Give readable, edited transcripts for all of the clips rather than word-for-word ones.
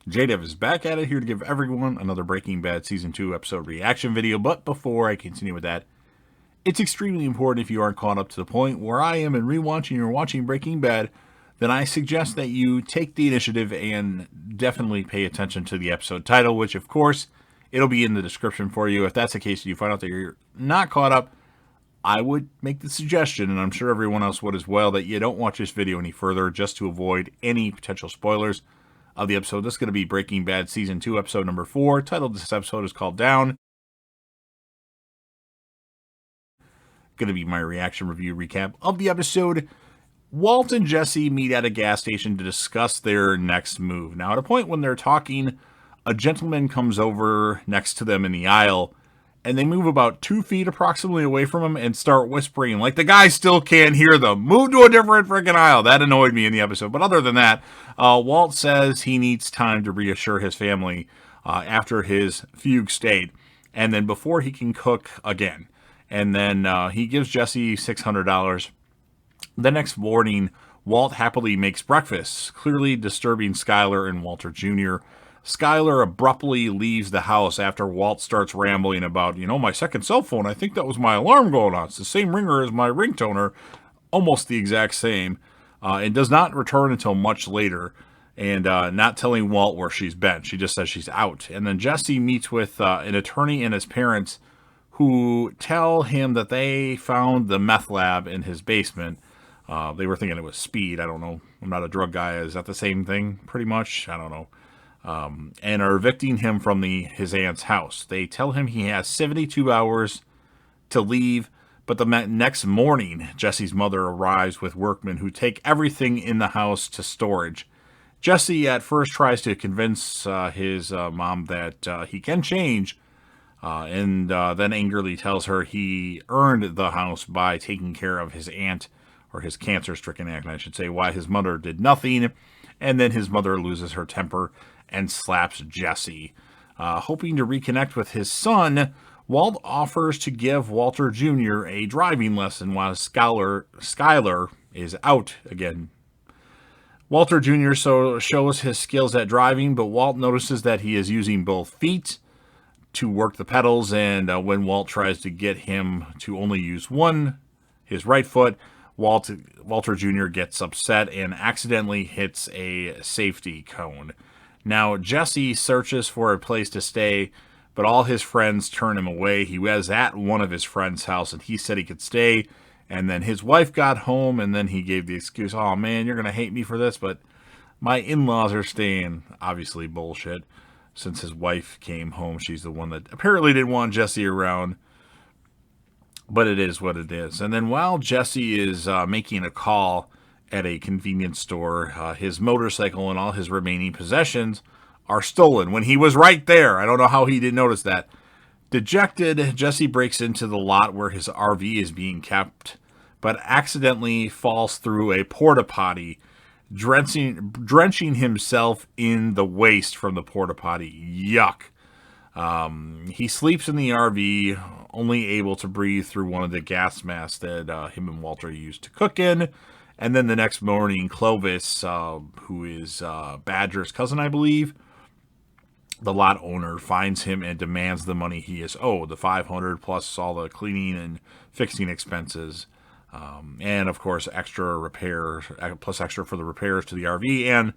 JDev is back at it, here to give everyone another Breaking Bad Season 2 episode reaction video. But before I continue with that, it's extremely important, if you aren't caught up to the point where I am in rewatching or watching Breaking Bad, then I suggest that you take the initiative and definitely pay attention to the episode title, which of course, it'll be in the description for you. If that's the case and you find out that you're not caught up, I would make the suggestion, and I'm sure everyone else would as well, that you don't watch this video any further just to avoid any potential spoilers of the episode. This is going to be Breaking Bad Season 2, episode number 4. Title of this episode is called Down. Going to be my reaction review recap of the episode. Walt and Jesse meet at a gas station to discuss their next move. Now, at a point when they're talking, a gentleman comes over next to them in the aisle, and they move about 2 feet approximately away from him and start whispering like the guy still can't hear them. Move to a different freaking aisle. That annoyed me in the episode. But other than that, Walt says he needs time to reassure his family after his fugue state, and then before he can cook again. And then he gives Jesse $600. The next morning, Walt happily makes breakfast, clearly disturbing Skyler and Walter Jr. Skyler abruptly leaves the house after Walt starts rambling about, my second cell phone, I think that was my alarm going on. It's the same ringer as my ringtoner, almost the exact same, and does not return until much later, and not telling Walt where she's been. She just says she's out. And then Jesse meets with an attorney and his parents, who tell him that they found the meth lab in his basement. They were thinking it was speed. I don't know. I'm not a drug guy. Is that the same thing? Pretty much. I don't know. And are evicting him from his aunt's house. They tell him he has 72 hours to leave, but the next morning, Jesse's mother arrives with workmen who take everything in the house to storage. Jesse at first tries to convince his mom that he can change, and then angrily tells her he earned the house by taking care of his aunt, or his cancer-stricken aunt, I should say, why his mother did nothing. And then his mother loses her temper and slaps Jesse. Hoping to reconnect with his son, Walt offers to give Walter Jr. a driving lesson while Skyler is out again. Walter Jr. shows his skills at driving, but Walt notices that he is using both feet to work the pedals, and when Walt tries to get him to only use one, his right foot, Walter Jr. gets upset and accidentally hits a safety cone. Now, Jesse searches for a place to stay, but all his friends turn him away. He was at one of his friends' house, and he said he could stay, and then his wife got home, and then he gave the excuse, oh man, you're going to hate me for this, but my in-laws are staying. Obviously bullshit. Since his wife came home, she's the one that apparently didn't want Jesse around. But it is what it is. And then while Jesse is making a call at a convenience store, his motorcycle and all his remaining possessions are stolen when he was right there. I don't know how he didn't notice that. Dejected, Jesse breaks into the lot where his RV is being kept, but accidentally falls through a porta potty, drenching himself in the waste from the porta potty. Yuck. He sleeps in the RV, only able to breathe through one of the gas masks that him and Walter used to cook in. And then the next morning, Clovis, who is Badger's cousin, I believe, the lot owner, finds him and demands the money he is owed, the $500 plus all the cleaning and fixing expenses. And of course, extra repairs, plus extra for the repairs to the RV and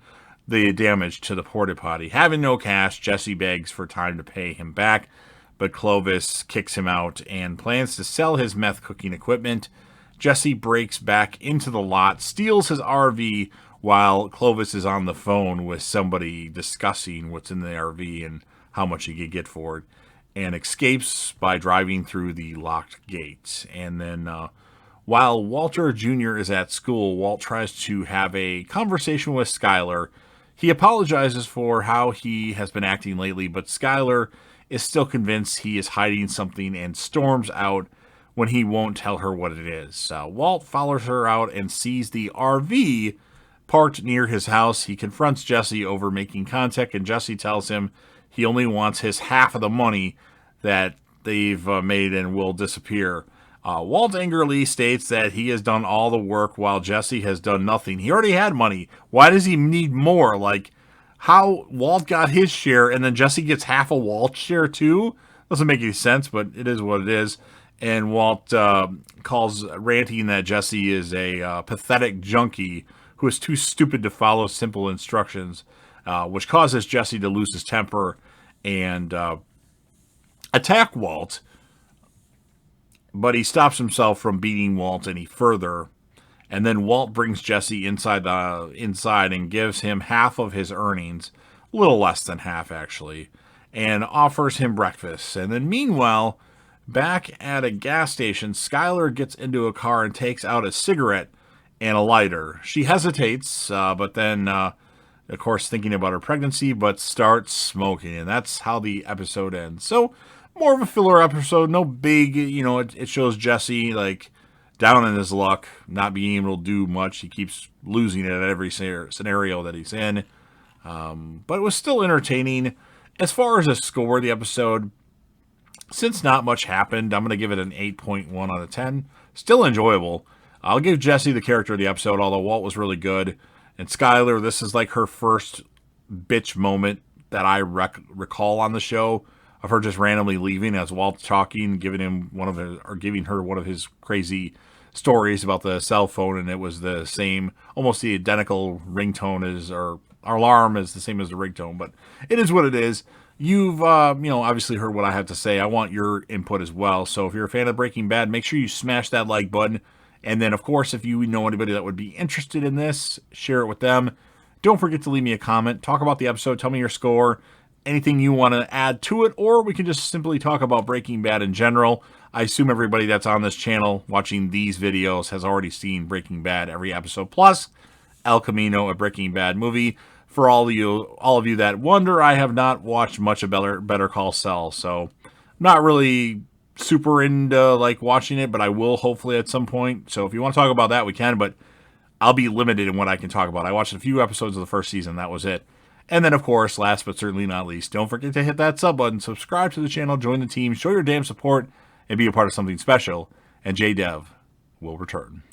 the damage to the porta potty. Having no cash, Jesse begs for time to pay him back, but Clovis kicks him out and plans to sell his meth cooking equipment. Jesse breaks back into the lot, steals his RV while Clovis is on the phone with somebody discussing what's in the RV and how much he could get for it, and escapes by driving through the locked gates. And then while Walter Jr. is at school, Walt tries to have a conversation with Skyler. He apologizes for how he has been acting lately, but Skyler is still convinced he is hiding something and storms out when he won't tell her what it is. Walt follows her out and sees the RV parked near his house. He confronts Jesse over making contact, and Jesse tells him he only wants his half of the money that they've made and will disappear. Walt angrily states that he has done all the work while Jesse has done nothing. He already had money. Why does he need more? Like, how Walt got his share and then Jesse gets half of Walt's share too. Doesn't make any sense, but it is what it is. And Walt calls ranting that Jesse is a pathetic junkie who is too stupid to follow simple instructions, which causes Jesse to lose his temper and attack Walt. But he stops himself from beating Walt any further. And then Walt brings Jesse inside and gives him half of his earnings, a little less than half actually, and offers him breakfast. And then meanwhile, back at a gas station, Skyler gets into a car and takes out a cigarette and a lighter. She hesitates, but then, of course, thinking about her pregnancy, but starts smoking. And that's how the episode ends. So, more of a filler episode. No big, it shows Jesse, like, down in his luck, not being able to do much. He keeps losing it at every scenario that he's in. But it was still entertaining. As far as a score of the episode, since not much happened, I'm going to give it an 8.1 out of 10. Still enjoyable. I'll give Jesse the character of the episode, although Walt was really good. And Skyler, this is like her first bitch moment that I recall on the show, of her just randomly leaving as Walt's talking, giving her one of his crazy stories about the cell phone, and it was the same, almost the identical ringtone as, or alarm is the same as the ringtone, but it is what it is. You've, obviously heard what I have to say. I want your input as well. So if you're a fan of Breaking Bad, make sure you smash that like button. And then, of course, if you know anybody that would be interested in this, share it with them. Don't forget to leave me a comment. Talk about the episode. Tell me your score. Anything you want to add to it, or we can just simply talk about Breaking Bad in general. I assume everybody that's on this channel watching these videos has already seen Breaking Bad every episode, plus El Camino, a Breaking Bad movie. For all of you that wonder, I have not watched much of Better Call Saul, so I'm not really super into like watching it, but I will hopefully at some point. So if you want to talk about that, we can, but I'll be limited in what I can talk about. I watched a few episodes of the first season, that was it. And then, of course, last but certainly not least, don't forget to hit that sub button, subscribe to the channel, join the team, show your damn support, and be a part of something special. And JDev will return.